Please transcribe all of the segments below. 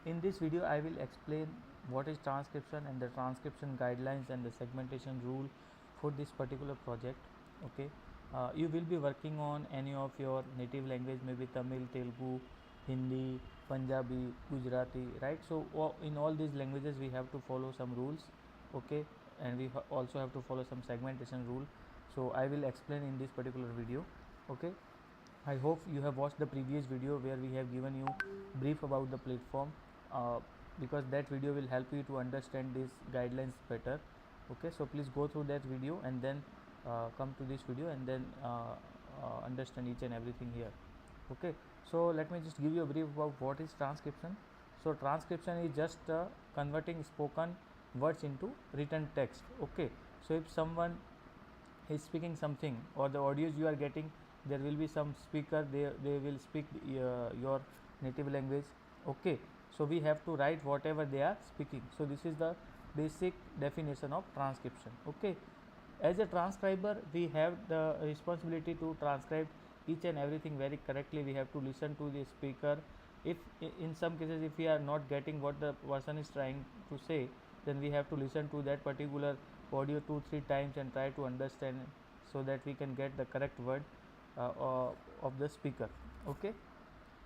in this video I will explain what is transcription and the transcription guidelines and the segmentation rule for this particular project. Okay, you will be working on any of your native language, maybe Tamil, Telugu, Hindi, Punjabi, Gujarati, right? So in all these languages we have to follow some rules. Okay, and we also have to follow some segmentation rule. So I will explain in this particular video. Okay, I hope you have watched the previous video where we have given you brief about the platform, because that video will help you to understand these guidelines better. Okay, so please go through that video and then come to this video and then understand each and everything here. Okay, so let me just give you a brief about what is transcription. So transcription is just converting spoken words into written text. Okay, so if someone is speaking something or the audios you are getting, there will be some speaker, they will speak your native language. Okay, so we have to write whatever they are speaking. So this is the basic definition of transcription. Okay, as a transcriber we have the responsibility to transcribe each and everything very correctly. We have to listen to the speaker. If in some cases if we are not getting what the person is trying to say, then we have to listen to that particular audio 2-3 times and try to understand, so that we can get the correct word of the speaker. Okay,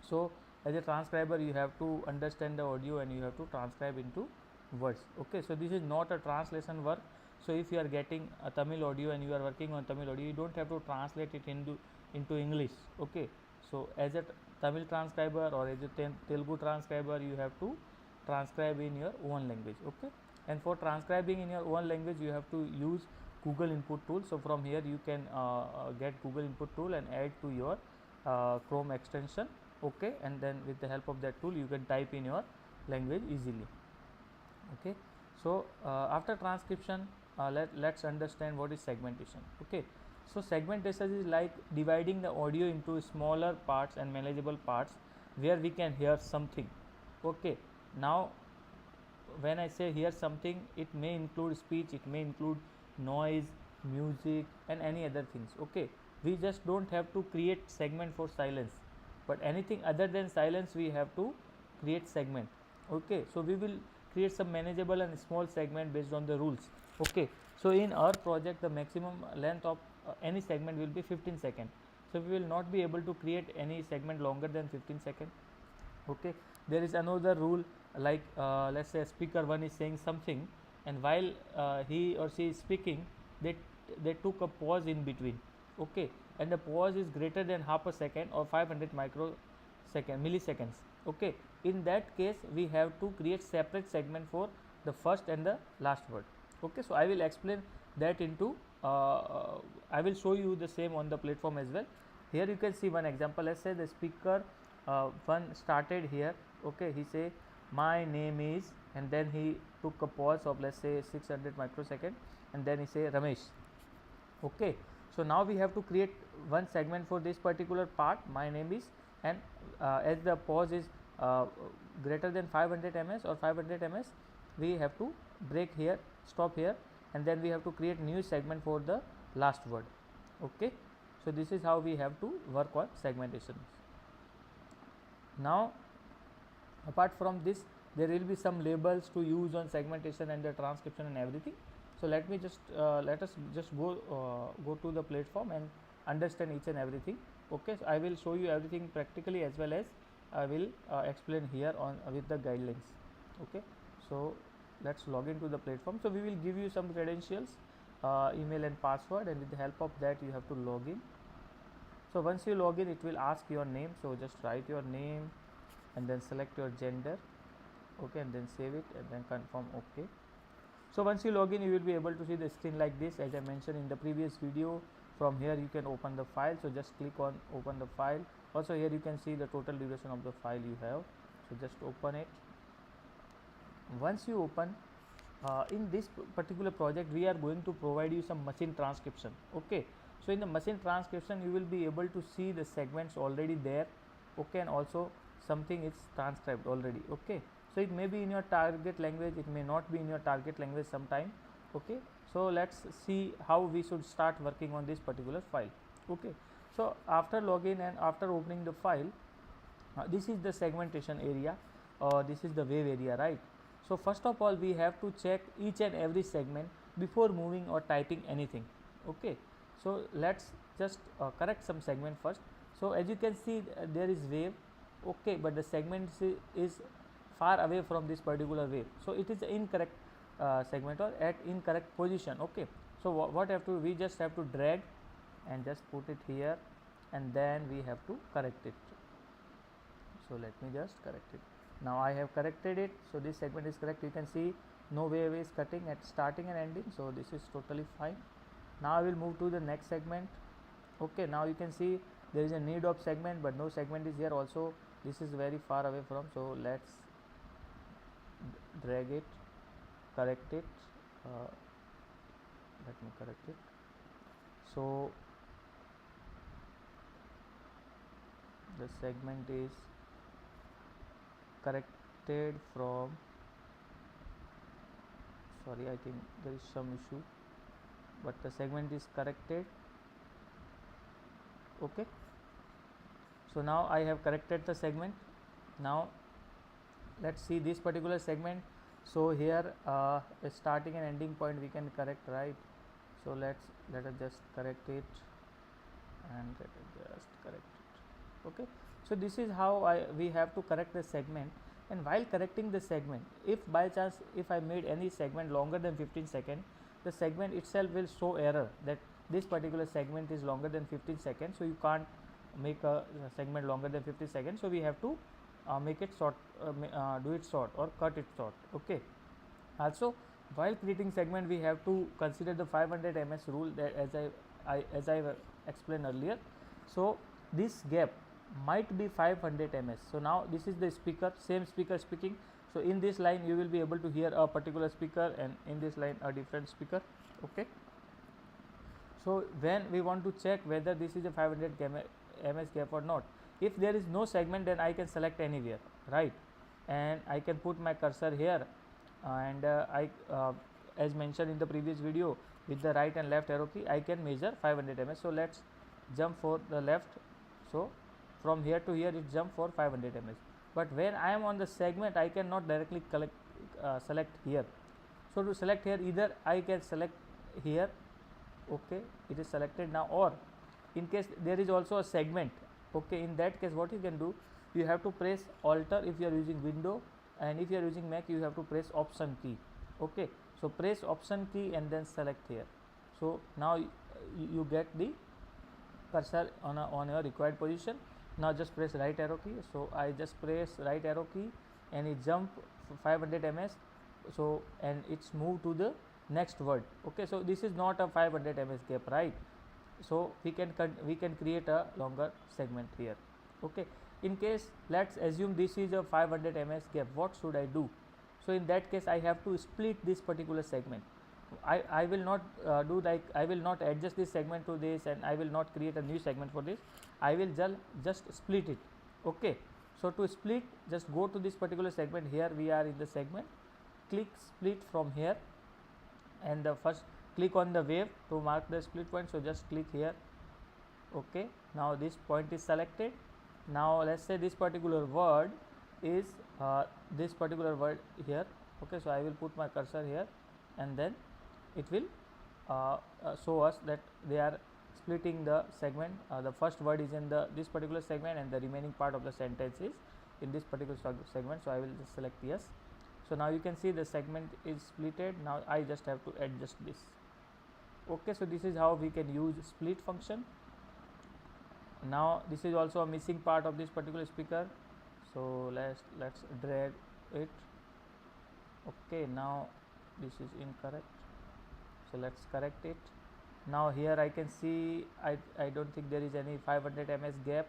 so as a transcriber you have to understand the audio and you have to transcribe into words. Okay, so this is not a translation work. So if you are getting a Tamil audio and you are working on Tamil audio, you don't have to translate it into English. Okay, so as a Tamil transcriber or as a Telugu transcriber, you have to transcribe in your own language. Okay, and for transcribing in your own language you have to use Google input tool. So from here you can get Google input tool and add to your Chrome extension. Okay, and then with the help of that tool you can type in your language easily. Okay, so after transcription let's understand what is segmentation. Okay, so segmentation is like dividing the audio into smaller parts and manageable parts where we can hear something. Okay, now when I say hear something, it may include speech, it may include noise, music and any other things. Okay, we just don't have to create segment for silence, but anything other than silence we have to create segment. Okay, so we will create some manageable and small segment based on the rules. Okay, so in our project the maximum length of any segment will be 15 seconds. So we will not be able to create any segment longer than 15 seconds. Okay, there is another rule, like let's say speaker 1 is saying something, and while he or she is speaking, they took a pause in between. Okay, and the pause is greater than half a second or 500 milliseconds. Okay, in that case we have to create separate segment for the first and the last word. Okay, so I will explain that into I will show you the same on the platform as well. Here you can see one example. Let's say the speaker one started here. Okay, he say my name is, and then he took a pause of let's say 600 microseconds, and then he say Ramesh. Okay, so now we have to create one segment for this particular part, my name is, and as the pause is greater than 500 ms or 500 ms, we have to break here, stop here, and then we have to create new segment for the last word. Okay, so this is how we have to work on segmentation. Now apart from this, there will be some labels to use on segmentation and the transcription and everything. So let me just let us just go to the platform and understand each and everything. Okay, so I will show you everything practically as well as I will explain here on with the guidelines. Okay, so let's log into the platform. So we will give you some credentials, email and password, and with the help of that you have to log in. So once you log in, it will ask your name, so just write your name and then select your gender. Okay, and then save it and then confirm. Okay, so once you log in, you will be able to see the screen like this. As I mentioned in the previous video, from here you can open the file. So just click on open the file. Also here you can see the total duration of the file you have. So just open it. Once you open, in this particular project we are going to provide you some machine transcription. Okay, so in the machine transcription you will be able to see the segments already there. Okay, and also something is transcribed already. Okay, so it may be in your target language, it may not be in your target language sometime. Okay, so let's see how we should start working on this particular file. Okay, so after login and after opening the file, this is the segmentation area. this is the wave area, right? So first of all we have to check each and every segment before moving or typing anything. Okay, so let's just correct some segment first. So as you can see there is wave, okay, but the segment is far away from this particular wave, so it is incorrect segment or at incorrect position. Okay, so what have to, we just have to drag and just put it here, and then we have to correct it. So let me just correct it. Now I have corrected it, so this segment is correct. You can see no wave is cutting at starting and ending, so this is totally fine. Now I will move to the next segment. Okay, now you can see there is a need of segment, but no segment is here also. This is very far away from, so let's drag it, correct it. Let me correct it. So the segment is corrected from, sorry, I think there is some issue, but the segment is corrected. Okay, so now I have corrected the segment. Now let's see this particular segment. So here a starting and ending point we can correct, right? So let us just correct it, and let us just correct it. Okay, so this is how we have to correct the segment. And while correcting the segment, if by chance if I made any segment longer than 15 seconds, the segment itself will show error that this particular segment is longer than 15 seconds, so you can't make a segment longer than 50 seconds. So we have to make it short, do it short or cut it short. Okay, also while creating segment we have to consider the 500 ms rule, that as I explained earlier. So this gap might be 500 ms. So now this is the speaker, same speaker speaking. So in this line you will be able to hear a particular speaker, and in this line a different speaker. Okay, so when we want to check whether this is a 500 ms gap or not, if there is no segment, then I can select anywhere, right? And I can put my cursor here, and as mentioned in the previous video, with the right and left arrow key I can measure 500 ms. So let's jump for the left. So from here to here it jump for 500 ms, but when I am on the segment I cannot directly select here. So to select here, either I can select here, okay, it is selected now, or in case there is also a segment, okay, in that case what you can do, you have to press Alt if you are using Window, and if you are using Mac you have to press Option key. Okay, so press Option key and then select here. So now you get the cursor on your required position. Now just press right arrow key. So I just press right arrow key and it jump 500 ms. So and it's moved to the next word. Okay, so this is not a 500 ms gap, right? So we can create a longer segment here. Okay, in case let's assume this is a 500 ms gap, what should I do? So in that case I have to split this particular segment. I will not do like, I will not adjust this segment to this, and I will not create a new segment for this. I will just split it. Okay, so to split, just go to this particular segment. Here we are in the segment, click split from here, and the first click on the wave to mark the split point. So just click here. Okay, now this point is selected. Now let's say this particular word is this particular word here. Okay, so I will put my cursor here, and then it will show us that they are splitting the segment. The first word is in this particular segment, and the remaining part of the sentence is in this particular segment. So I will just select yes. So now you can see the segment is splitted. Now I just have to adjust this. Okay, so this is how we can use split function. Now this is also a missing part of this particular speaker, so let's drag it. Okay, now this is incorrect, so let's correct it. Now here I can see I don't think there is any 500 ms gap,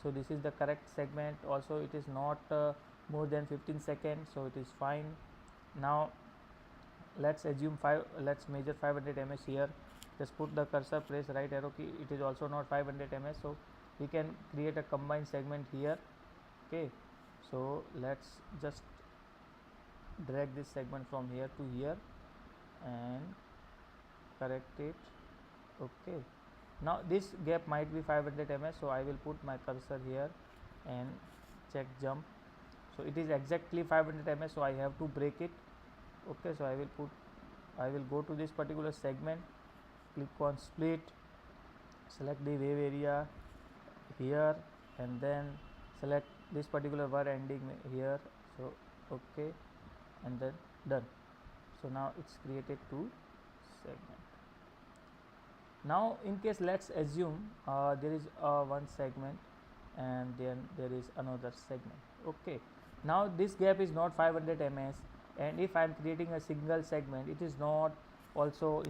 so this is the correct segment. Also it is not more than 15 seconds, so it is fine. Now let's assume let's measure 500 ms here. Just put the cursor, press right arrow key. It is also not 500 ms, so we can create a combined segment here. Okay, so let's just drag this segment from here to here and correct it. Okay, now this gap might be 500 ms, so I will put my cursor here and check jump. So it is exactly 500 ms, so I have to break it. Okay, so I will go to this particular segment, click on split, select the wave area here, and then select this particular word ending here. So okay, and then done. So now it's created two segment. Now in case let's assume there is one segment and then there is another segment. Okay, now this gap is not 500 ms, and if I am creating a single segment, it is not also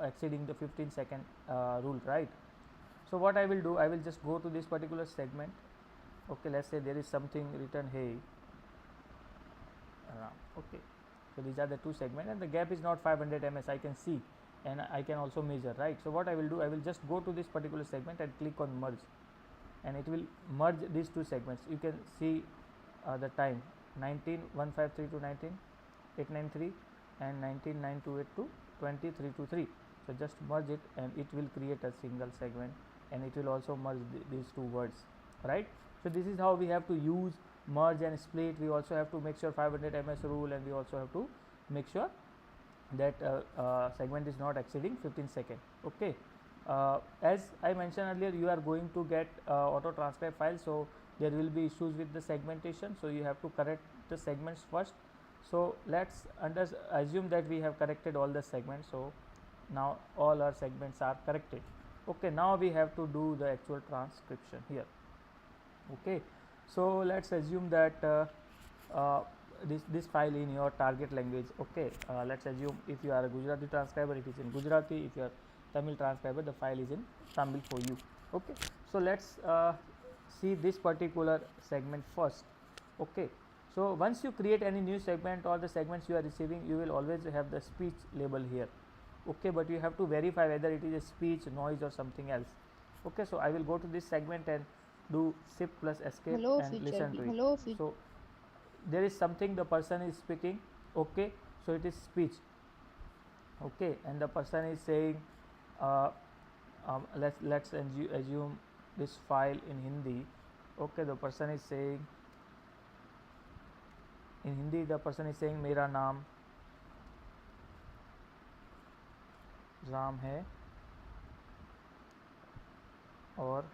exceeding the 15-second rule, right? So what I will do, I will just go to this particular segment. Okay, let's say there is something written hey around. Okay, so these are the two segments and the gap is not 500 ms, I can see, and I can also measure, right? So what I will do, I will just go to this particular segment and click on merge, and it will merge these two segments. You can see the time 19:153 to 19:893 and 19:928 to 20:323. So just merge it and it will create a single segment, and it will also merge these two words, right? So this is how we have to use merge and split. We also have to make sure 500 ms rule, and we also have to make sure that segment is not exceeding 15 seconds. Okay, as I mentioned earlier, you are going to get auto transcribe file, so there will be issues with the segmentation, so you have to correct the segments first. So let's assume that we have corrected all the segments. So now all our segments are corrected. Okay, now we have to do the actual transcription here. Okay, so let's assume that this file in your target language. Okay, let's assume if you are a Gujarati transcriber, it is in Gujarati. If you are Tamil transcriber, the file is in Tamil for you. Okay, so let's see this particular segment first. Okay, so once you create any new segment or the segments you are receiving, you will always have the speech label here. Okay, but you have to verify whether it is a speech, noise, or something else. Okay, so I will go to this segment and do shift plus escape and listen to it. So there is something the person is speaking. Okay, so it is speech. Okay, and the person is saying let's assume this file in Hindi. Okay, the person is saying in Hindi, the person is saying मेरा नाम राम है और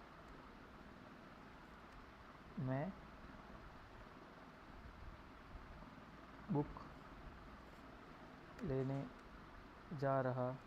मैं book लेने जा रहा हूँ.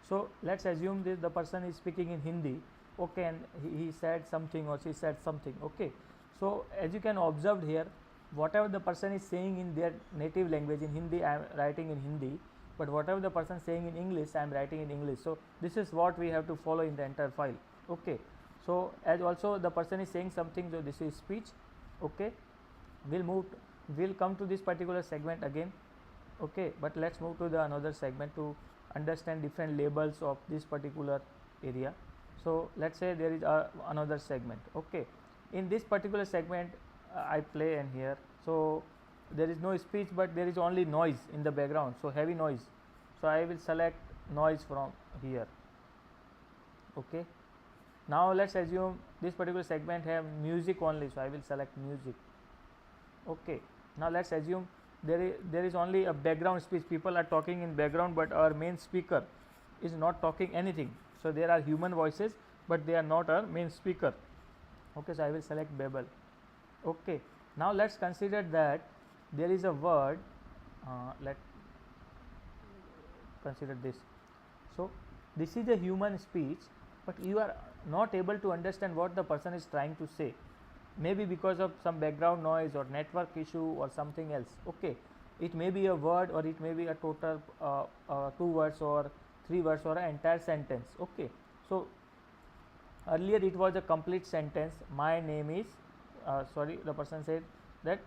So let's assume this the person is speaking in Hindi. Okay, and he said something or she said something. Okay, so as you can observe here, whatever the person is saying in their native language, in Hindi I am writing in Hindi, but whatever the person is saying in English, I am writing in English. So this is what we have to follow in the entire file. Okay, so as also the person is saying something, so this is speech. Okay, we'll come to this particular segment again. Okay, but let's move to the another segment to understand different labels of this particular area. So let's say there is another segment. Okay, in this particular segment I play and hear, so there is no speech, but there is only noise in the background, so heavy noise. So I will select noise from here. Okay, now let's assume this particular segment have music only, so I will select music. Okay, now let's assume there is only a background speech, people are talking in background, but our main speaker is not talking anything. So there are human voices, but they are not our main speaker. Okay, so I will select Babel. Okay, now let's consider that there is a word, let's consider this. So this is a human speech, but you are not able to understand what the person is trying to say, maybe because of some background noise or network issue or something else. Okay, it may be a word, or it may be a total 2 words or 3 words or an entire sentence. Okay, so earlier it was a complete sentence, my name is the person said that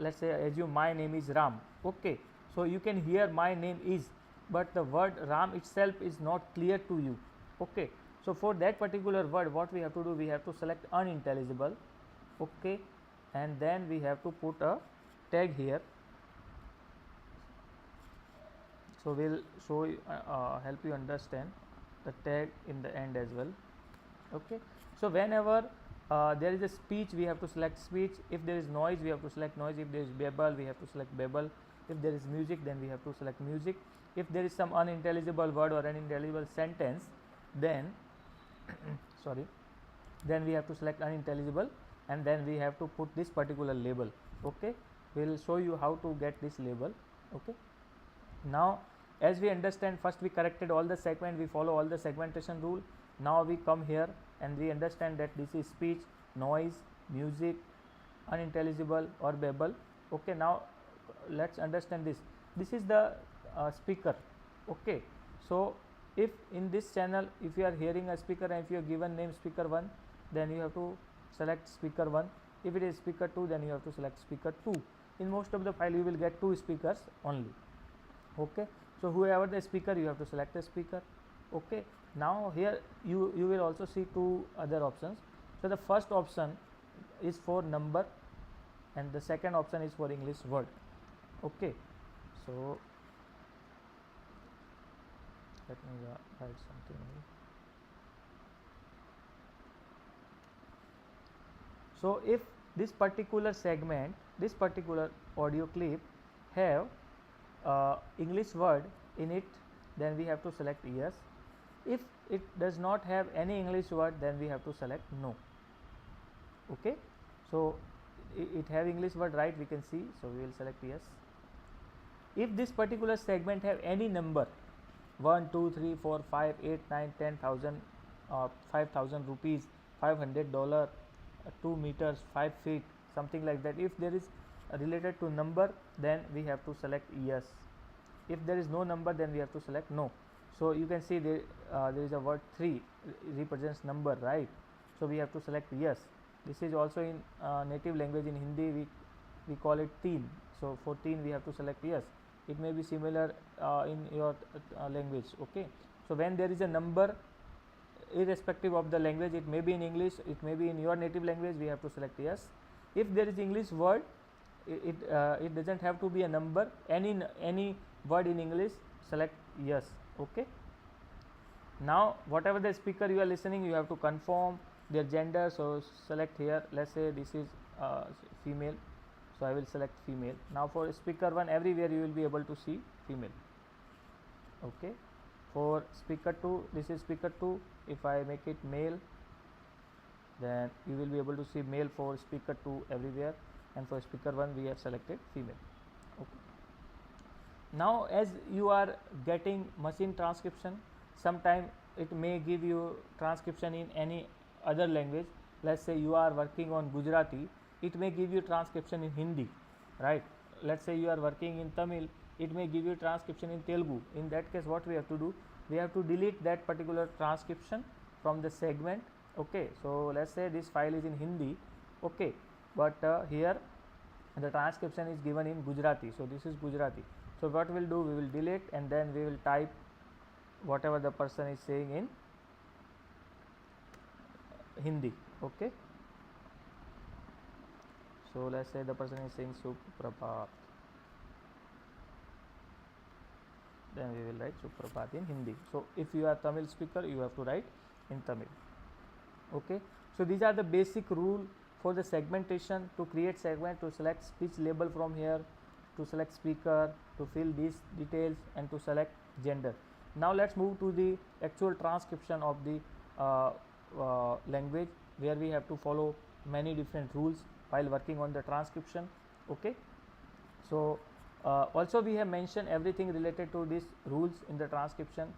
let's say assume my name is Ram. Okay, so you can hear my name is, but the word Ram itself is not clear to you. Okay, so for that particular word, what we have to do, we have to select unintelligible. Okay, and then we have to put a tag here. So we'll show you, help you understand the tag in the end as well. Okay, so whenever there is a speech, we have to select speech. If there is noise, we have to select noise. If there is babble, we have to select babble. If there is music, then we have to select music. If there is some unintelligible word or unintelligible sentence, then sorry, then we have to select unintelligible, and then we have to put this particular label. Okay, we will show you how to get this label. Okay, now as we understand, first we corrected all the segment, we follow all the segmentation rule. Now we come here and we understand that this is speech, noise, music, unintelligible or babble. Okay, now let's understand this. This is the speaker. Okay, so if in this channel, if you are hearing a speaker and if you are given name speaker 1, then you have to select speaker 1. If it is speaker 2, then you have to select speaker 2. In most of the file you will get 2 speakers only. Okay, so whoever the speaker, you have to select the speaker. Okay, now here you will also see 2 other options. So the first option is for number and the second option is for English word. Okay, so let me write something here. So if this particular segment, this particular audio clip have English word in it, then we have to select yes. If it does not have any English word, then we have to select no. Okay, so it have English word, right? We can see, so we will select yes. If this particular segment have any number 1, 2, 3, 4, 5, 8, 9, 10,000, 5,000 rupees, $500, 2 meters, 5 feet, something like that. If there is related to number, then we have to select yes. If there is no number, then we have to select no. So you can see there is a word 3 represents number, right? So we have to select yes. This is also in native language. In Hindi we call it teen. So for teen we have to select yes. It may be similar in your language. Okay, so when there is a number, irrespective of the language, it may be in English, it may be in your native language, we have to select yes. If there is English word, it doesn't have to be a number, any word in English, select yes. Okay, now whatever the speaker you are listening, you have to confirm their gender. So select here, let's say this is female, so I will select female. Now for speaker 1, everywhere you will be able to see female. Okay, for speaker 2, this is speaker 2, if I make it male, then you will be able to see male for speaker 2 everywhere, and for speaker 1 we have selected female. Okay, now as you are getting machine transcription, sometime it may give you transcription in any other language. Let's say you are working on Gujarati, it may give you transcription in Hindi, right? Let's say you are working in Tamil, it may give you transcription in Telugu. In that case, what we have to do, we have to delete that particular transcription from the segment. Okay, so let's say this file is in Hindi. Okay, but here the transcription is given in Gujarati, so this is Gujarati. So what we'll do, we will delete and then we will type whatever the person is saying in Hindi. Okay, so let's say the person is saying Suprabhat, then we will write Suprabhat in Hindi. So if you are Tamil speaker, you have to write in Tamil. Okay, so these are the basic rule for the segmentation. To create segment, to select speech label from here, to select speaker, to fill these details, and to select gender. Now let's move to the actual transcription of the language, where we have to follow many different rules while working on the transcription. Okay, so also we have mentioned everything related to these rules in the transcription,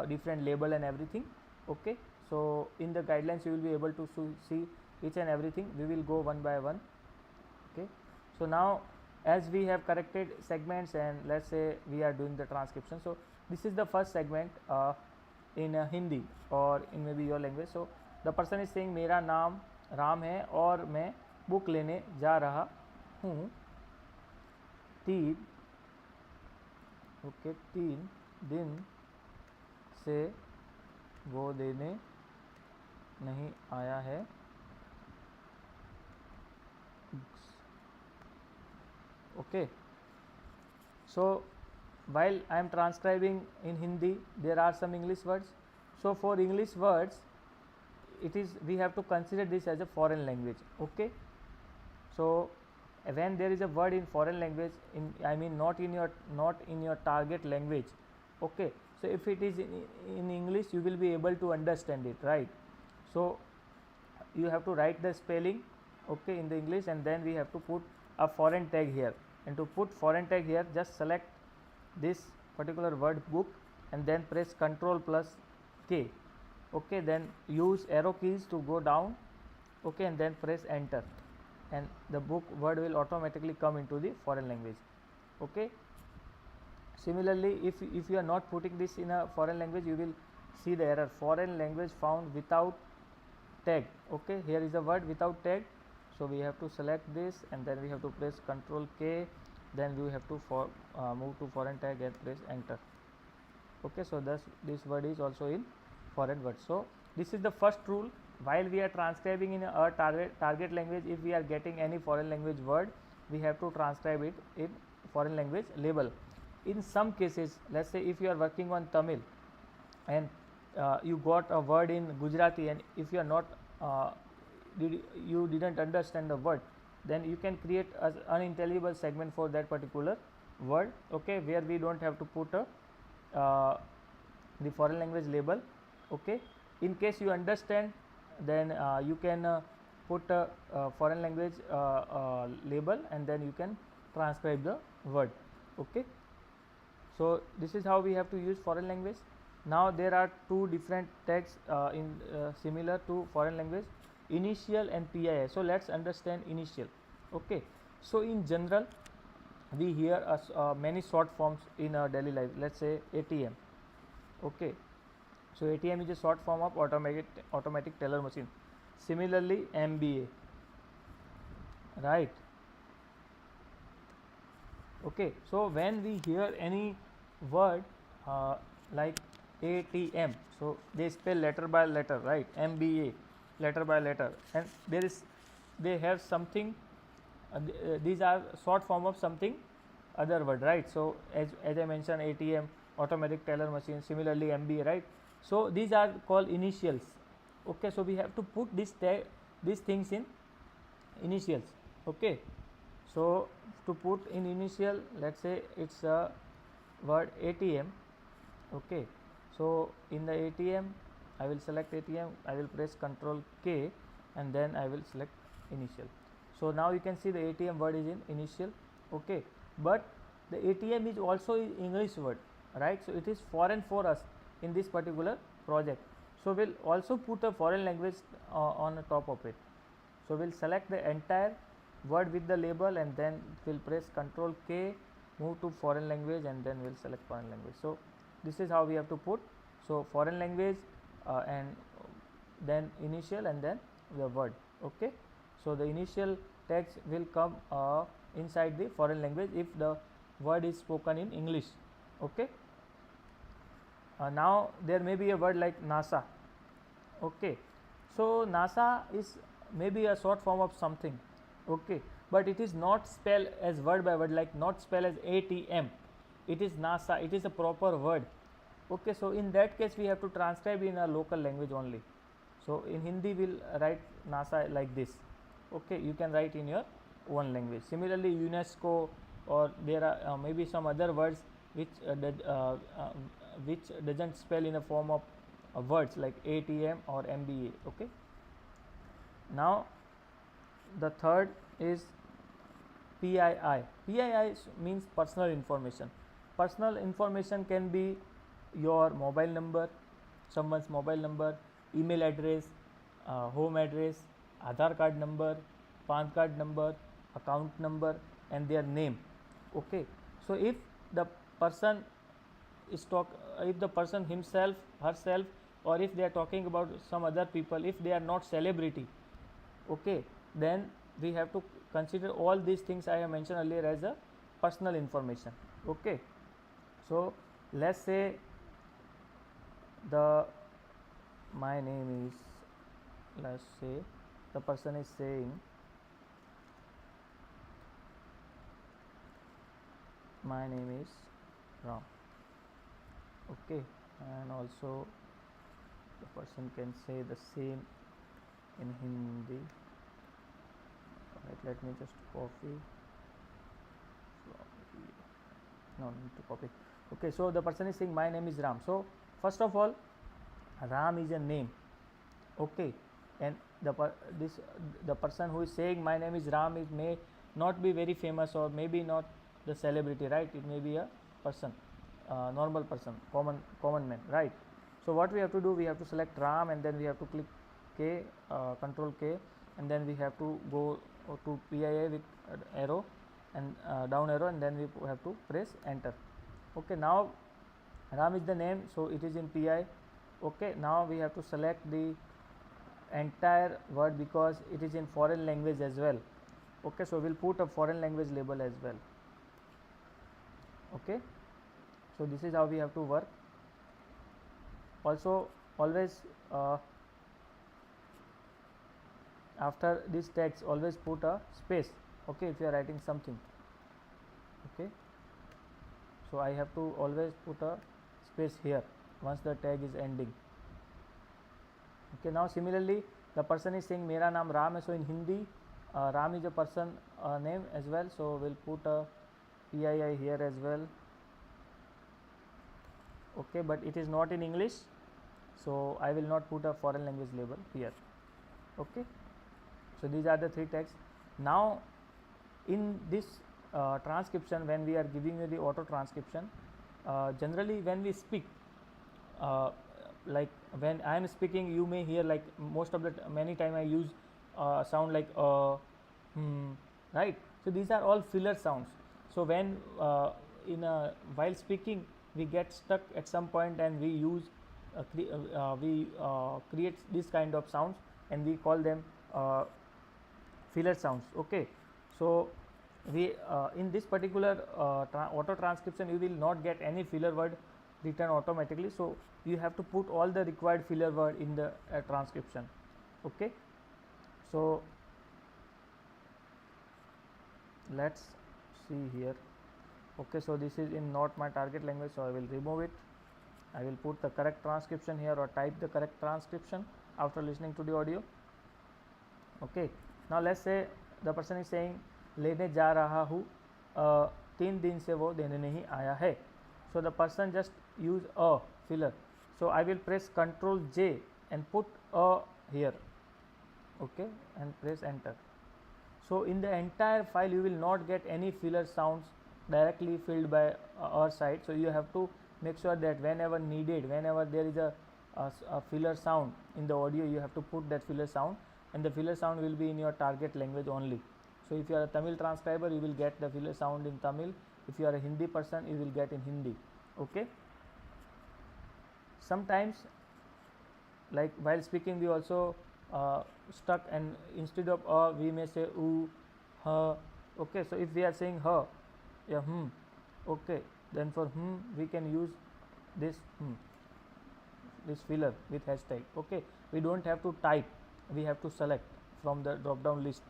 different label and everything. Okay, so in the guidelines you will be able to see each and everything. We will go one by one. Okay, so now as we have corrected segments and let's say we are doing the transcription, so this is the first segment in Hindi or in maybe your language. So the person is saying मेरा नाम राम है और मैं book लेने जा रहा हूँ 3 दिन से वो देने नहीं आया है. Okay, so while I am transcribing in Hindi, there are some English words. So for English words, we have to consider this as a foreign language. Okay, so when there is a word in foreign language, I mean not in your target language. Okay, so if it is in English, you will be able to understand it, right? So you have to write the spelling, okay, in the English, and then we have to put a foreign tag here. And to put foreign tag here, just select this particular word book and then press Ctrl plus K. Okay, then use arrow keys to go down, okay, and then press enter, and the book word will automatically come into the foreign language. Okay, similarly, if you are not putting this in a foreign language, you will see the error, foreign language found without tag. Okay, here is the word without tag, so we have to select this and then we have to press Ctrl K, then we have to move to foreign tag and press enter. Okay, so thus this word is also in foreign word. So this is the first rule. While we are transcribing in a target language, if we are getting any foreign language word, we have to transcribe it in foreign language label. In some cases, let's say if you are working on Tamil and you got a word in Gujarati, and if you are not you didn't understand the word, then you can create an unintelligible segment for that particular word. Okay, where we don't have to put the foreign language label. Okay, in case you understand, then you can put a foreign language label and then you can transcribe the word. Okay, so this is how we have to use foreign language. Now there are two different tags similar to foreign language, initial and PII. So let's understand initial. Okay, so in general we hear many short forms in our daily life. Let's say ATM. Okay, so ATM is a short form of automatic teller machine. Similarly, MBA, right? Okay, so when we hear any word like ATM, so they spell letter by letter, right? MBA, letter by letter, and they have something. These are short form of something other word, right? So as I mentioned, ATM, automatic teller machine. Similarly, MBA, right? So these are called initials. Okay, so we have to put these things in initials. Okay, so to put in initial, let's say it's a word ATM. Okay, so in the ATM, I will select ATM, I will press Ctrl K, and then I will select initial. So now you can see the ATM word is in initial. Okay, but the ATM is also an English word, right? So it is foreign for us in this particular project. So we'll also put a foreign language on the top of it. So we'll select the entire word with the label and then we'll press Ctrl K, move to foreign language, and then we'll select foreign language. So this is how we have to put. So foreign language and then initial and then the word. Okay, so the initial text will come inside the foreign language if the word is spoken in English. Okay, now there may be a word like NASA. Okay, so NASA is maybe a short form of something. Okay, but it is not spelled as word by word, like not spelled as ATM. It is NASA, it is a proper word. Okay, so in that case we have to transcribe in a local language only. So in Hindi we'll write NASA like this. Okay, you can write in your own language. Similarly, UNESCO, or there are maybe some other words which doesn't spell in a form of words like ATM or MBA. Okay, now the third is PII. PII means personal information. Personal information can be your mobile number, someone's mobile number, email address, home address, Aadhaar card number, PAN card number, account number, and their name. Okay, so if the person if the person himself, herself, or if they are talking about some other people, if they are not celebrity, okay, then we have to consider all these things I have mentioned earlier as a personal information. Okay, so let's say my name is, let's say the person is saying my name is Ram. Okay, and also the person can say the same in Hindi. Right, let me just copy. No need to copy. Okay, so the person is saying my name is Ram. So first of all, Ram is a name. Okay, and the person who is saying my name is Ram is may not be very famous or maybe not the celebrity, right? It may be a person, normal person, common man, right? So what we have to do, we have to select Ram and then we have to click K, control K, and then we have to go to PIA with arrow and down arrow, and then we have to press enter. Okay, now Ram is the name, so it is in PI. Okay, now we have to select the entire word because it is in foreign language as well. Okay, so we'll put a foreign language label as well. Okay, so this is how we have to work. Also, always after this text, always put a space. Okay, if you are writing something. Okay, so I have to always put a space here once the tag is ending. Okay, now similarly the person is saying mera naam Ram hai, so in Hindi Ram is a person name as well, so we'll put a PII here as well. Okay, but it is not in English, so I will not put a foreign language label here. Okay, so these are the three tags. Now in this transcription, when we are giving you the auto transcription, generally when we speak, like when I am speaking, you may hear like most of the many time I use sound like right. So these are all filler sounds. So when while speaking we get stuck at some point and we use create this kind of sounds and we call them filler sounds. Okay, so we in this particular auto transcription you will not get any filler word written automatically, so you have to put all the required filler word in the transcription. Okay, so let's see here. Okay, so this is in not my target language, so I will remove it. I will put the correct transcription here or type the correct transcription after listening to the audio. Okay, now let's say the person is saying लेने जा रहा हूँ 3 दिन से वो देने नहीं आया है. So the person just use a filler. So I will press Ctrl J and put a here. Okay, and press enter. So in the entire file you will not get any filler sounds directly filled by our side. So you have to make sure that whenever needed, whenever there is a filler sound in the audio, you have to put that filler sound, and the filler sound will be in your target language only. So if you are a Tamil transcriber, you will get the filler sound in Tamil. If you are a Hindi person, you will get in Hindi. Okay, sometimes like while speaking we also stuck, and instead of we may say oo, ha. Okay, so if we are saying ha, yeah, okay, then for we can use this this filler with hashtag. Okay, we don't have to type, we have to select from the drop down list.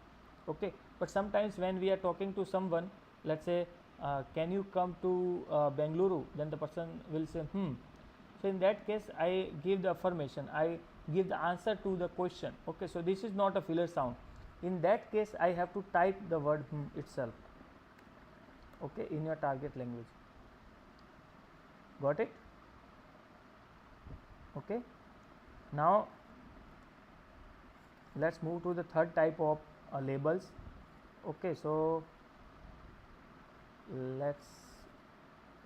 Okay, but sometimes when we are talking to someone, let's say can you come to Bengaluru, then the person will say so in that case I give the affirmation, I give the answer to the question. Okay, so this is not a filler sound. In that case I have to type the word itself. Okay, in your target language. Got it? Okay, now let's move to the third type of labels. Okay, so let's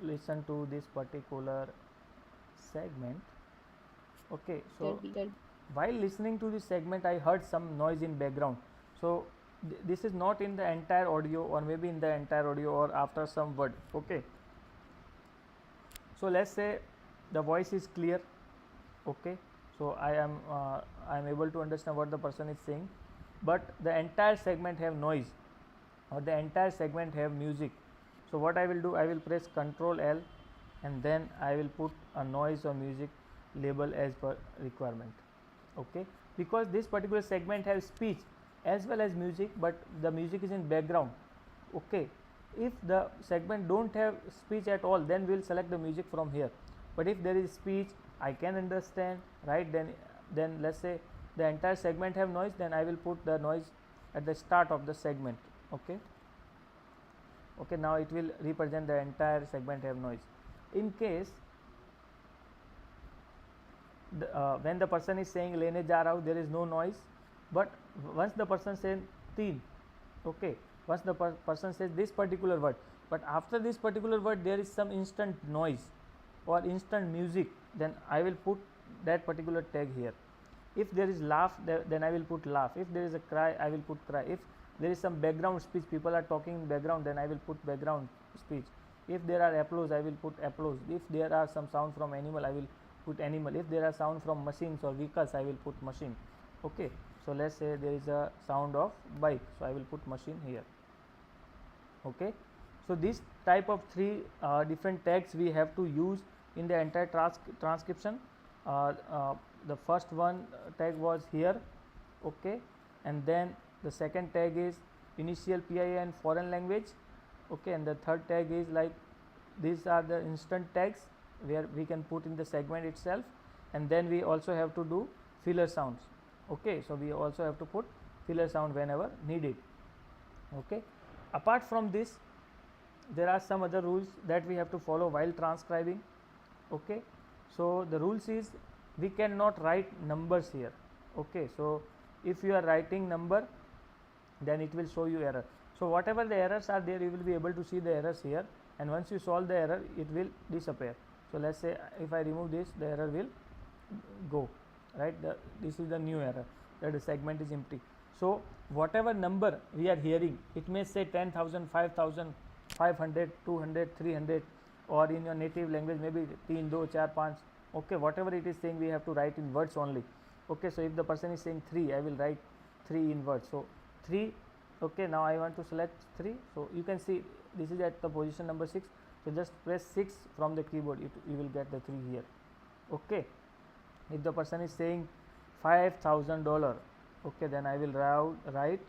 listen to this particular segment. Okay, so while listening to this segment I heard some noise in background. So this is not in the entire audio, or maybe in the entire audio or after some word. Okay, so let's say the voice is clear. Okay, so I am able to understand what the person is saying, but the entire segment have noise or the entire segment have music. So what I will do, I will press Ctrl L and then I will put a noise or music label as per requirement. Okay, because this particular segment has speech as well as music, but the music is in background. Okay, if the segment don't have speech at all, then we will select the music from here, but if there is speech I can understand, right, then let's say the entire segment have noise, then I will put the noise at the start of the segment. Okay. Okay, now it will represent the entire segment have noise. In case when the person is saying lene ja raha hu, there is no noise, but once the person says teen, okay, once the person says this particular word, but after this particular word there is some instant noise or instant music, then I will put that particular tag here. If there is laugh, then I will put laugh. If there is a cry, I will put cry. If there is some background speech, people are talking in background, then I will put background speech. If there are applause, I will put applause. If there are some sound from animal, I will put animal. If there are sound from machines or vehicles, I will put machine. Okay, so let's say there is a sound of bike, so I will put machine here. Okay, so this type of three different tags we have to use in the entire transcription. The first one tag was here, okay, and then the second tag is initial PII and foreign language, okay, and the third tag is like these are the instant tags where we can put in the segment itself, and then we also have to do filler sounds. Okay, so we also have to put filler sound whenever needed. Okay, apart from this, there are some other rules that we have to follow while transcribing. Okay, so the rules is we cannot write numbers here. Okay, so if you are writing number, then it will show you error. So whatever the errors are there, you will be able to see the errors here, and once you solve the error, it will disappear. So let's say if I remove this, the error will go, right? This is the new error, that the segment is empty. So whatever number we are hearing, it may say 10,000, 5,000, 500, 200, 300, or in your native language maybe 3, 2, 4, 5. Okay, whatever it is saying, we have to write in words only. Okay, so if the person is saying 3, I will write 3 in words. So 3. Okay, now I want to select 3. So you can see this is at the position number 6. So just press 6 from the keyboard, you will get the 3 here. Okay, if the person is saying $5,000, okay, then I will write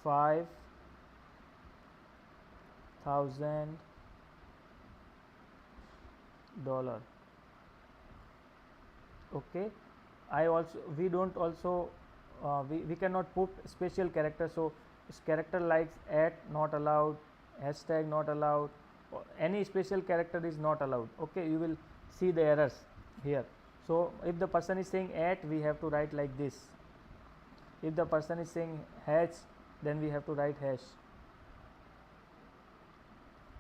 $5,000. Okay, we don't also we cannot put special character, so character like at not allowed, hashtag not allowed, any special character is not allowed. Okay, you will see the errors here. So if the person is saying at, we have to write like this. If the person is saying hash, then we have to write hash.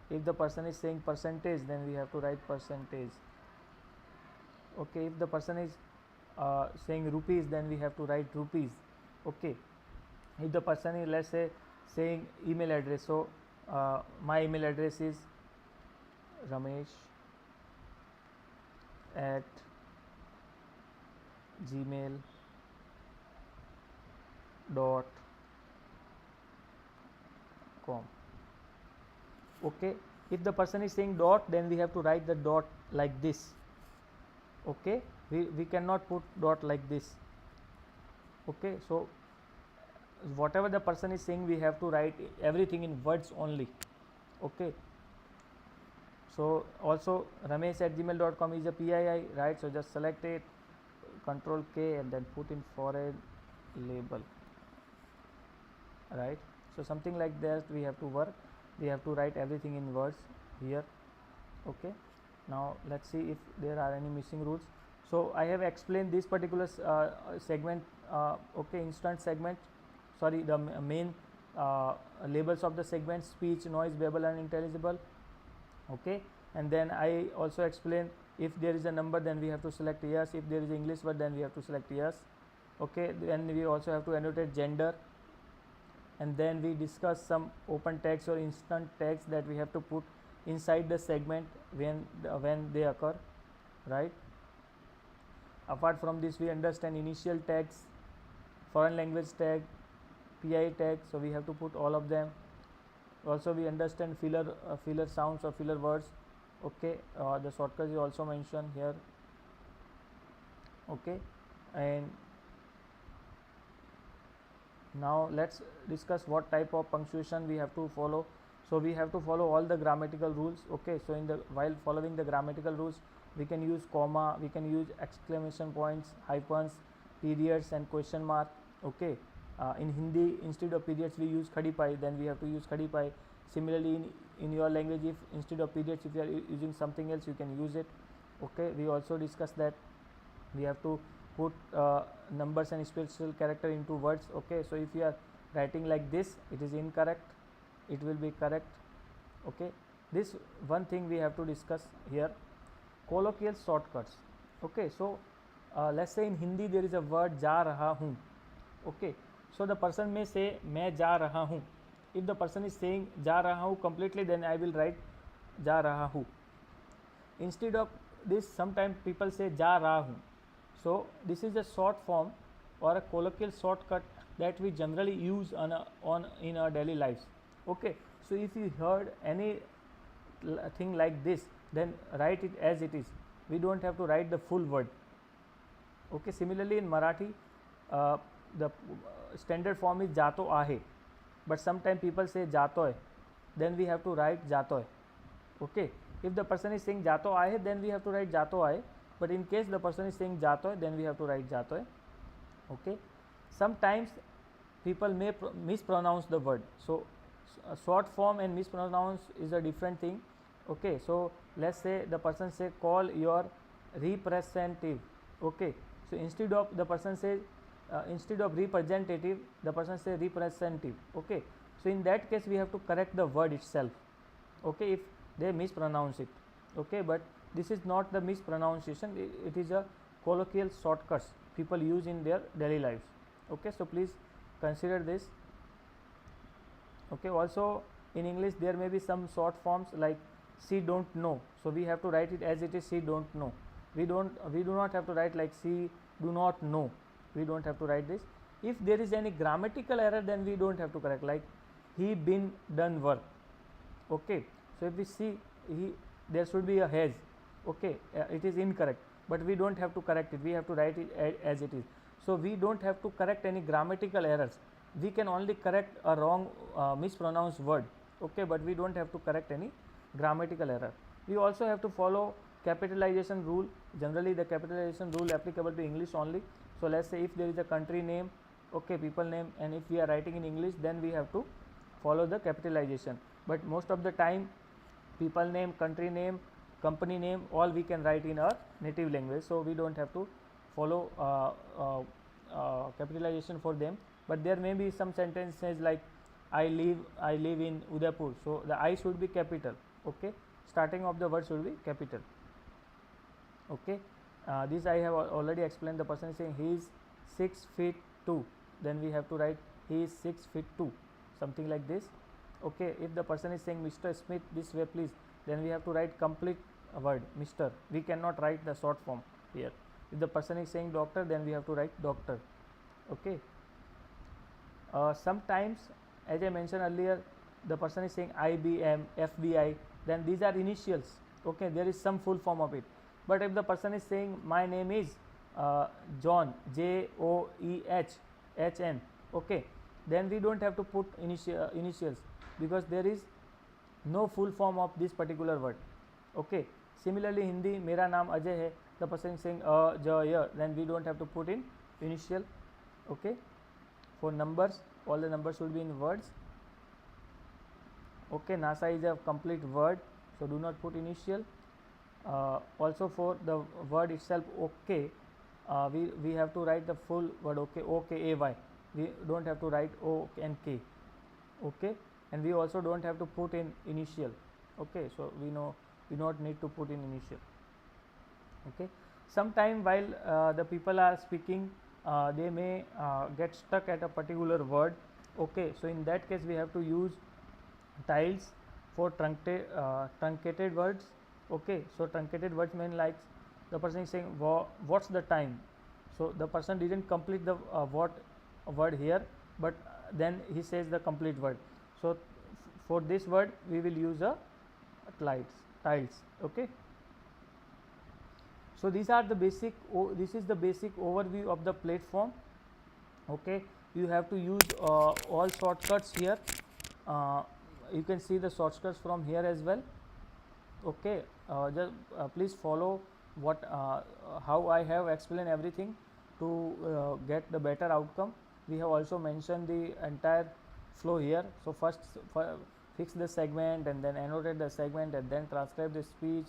If the person is saying percentage, then we have to write percentage. Okay, if the person is saying rupees, then we have to write rupees. Okay, if the person is, let's say, saying email address, so my email address is ramesh@gmail.com. Okay, if the person is saying dot, then we have to write the dot like this. Okay, we cannot put dot like this. Okay, so whatever the person is saying, we have to write everything in words only. Okay, so also ramesh@gmail.com is a PII, right? So just select it, Control K, and then put in foreign label, right? So something like that we have to work. We have to write everything in words here. Okay, now let's see if there are any missing rules. So I have explained this particular segment, okay, instant segment, sorry, the main labels of the segment: speech, noise, babble, unintelligible. Okay, and then I also explained if there is a number, then we have to select yes. If there is English word, then we have to select yes. Okay, then we also have to annotate gender, and then we discuss some open tags or instant tags that we have to put inside the segment when they occur, right? Apart from this, we understand initial tags, foreign language tag, PI tag, so we have to put all of them. Also we understand filler sounds or filler words. Okay, the shortcut is also mentioned here. Okay, and now let's discuss what type of punctuation we have to follow. So we have to follow all the grammatical rules. Okay, so while following the grammatical rules, we can use comma, we can use exclamation points, hyphens, periods and question mark. Okay, in Hindi instead of periods we use khadi pai, then we have to use khadi pai. Similarly in your language, if instead of periods if you are using something else, you can use it. Okay, we also discussed that we have to put numbers and special character into words. Okay, so if you are writing like this, it is incorrect, it will be correct. Okay, this one thing we have to discuss here. Colloquial shortcuts. Okay, so let's say in Hindi there is a word ja raha hu. Okay, so the person may say मैं जा रहा हूँ. If the person is saying जा रहा हूँ completely, then I will write जा रहा हूँ. Instead of this, sometimes people say जा रहा हूँ. So this is a short form or a colloquial shortcut that we generally use in our daily lives. Okay, so if you heard any thing like this, then write it as it is. We don't have to write the full word. Okay, similarly in Marathi, the standard form is jato ahe, but sometimes people say jatoy, then we have to write jatoy. Okay, if the person is saying jato ahe, then we have to write jato ahe, but in case the person is saying jatoy, then we have to write jatoy. Okay, sometimes people may mispronounce the word, so short form and mispronounce is a different thing. Okay, so let's say the person say call your representative. Okay, so instead of the person says instead of representative, the person say representative. Okay, so in that case we have to correct the word itself. Okay, if they mispronounce it. Okay, but this is not the mispronunciation, it is a colloquial shortcuts people use in their daily lives. Okay, so please consider this. Okay, also in English there may be some short forms like she don't know, so we have to write it as it is, she don't know. We do not have to write like she do not know, we don't have to write this. If there is any grammatical error, then we don't have to correct, like he been done work. Okay, so if we see there should be a has. Okay, it is incorrect, but we don't have to correct it, we have to write it as it is. So we don't have to correct any grammatical errors, we can only correct a wrong mispronounced word. Okay, but we don't have to correct any grammatical error. We also have to follow capitalization rule. Generally the capitalization rule applicable to English only. So let's say if there is a country name, okay, people name, and if we are writing in English, then we have to follow the capitalization. But most of the time people name, country name, company name, all we can write in our native language, so we don't have to follow capitalization for them. But there may be some sentences like I live in Udaipur, so the I should be capital. Okay, starting of the word should be capital. Okay, this I have already explained. The person is saying he is 6 feet 2, then we have to write he is 6 feet 2, something like this. Okay, if the person is saying Mr. Smith this way please, then we have to write complete word Mr. We cannot write the short form here. If the person is saying doctor, then we have to write doctor. Okay, sometimes as I mentioned earlier, the person is saying IBM, FBI, then these are initials. Okay, there is some full form of it. But if the person is saying my name is John, JOEHHN, okay, then we don't have to put initials, because there is no full form of this particular word. Okay, similarly Hindi, mera naam Ajay hai, the person is saying ja, then we don't have to put in initial. Okay, for numbers, all the numbers should be in words. Okay, NASA is a complete word, so do not put initial. Also for the word itself, okay, we have to write the full word, okay, OKAY. We don't have to write O and K. Okay, and we also don't have to put in initial. Okay, so we don't need to put in initial. Okay, sometime while the people are speaking, they may get stuck at a particular word. Okay, so in that case we have to use tiles for truncated words. Okay, so truncated words mean like the person is saying what's the time, so the person didn't complete the what word here, but then he says the complete word. So for this word we will use a tiles. Okay, so these are the basic this is the basic overview of the platform. Okay, you have to use all shortcuts here. You can see the shortcuts from here as well. Okay, just please follow what how I have explained everything. to get the better outcome, we have also mentioned the entire flow here. So first fix the segment and then annotate the segment and then transcribe the speech,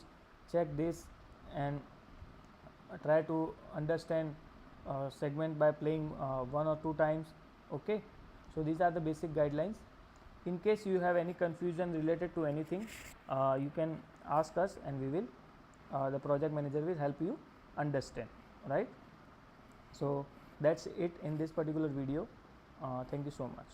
check this and try to understand segment by playing 1 or 2 times. Okay, so these are the basic guidelines. In case you have any confusion related to anything, you can ask us and we will the project manager will help you understand, right? So that's it in this particular video. Thank you so much.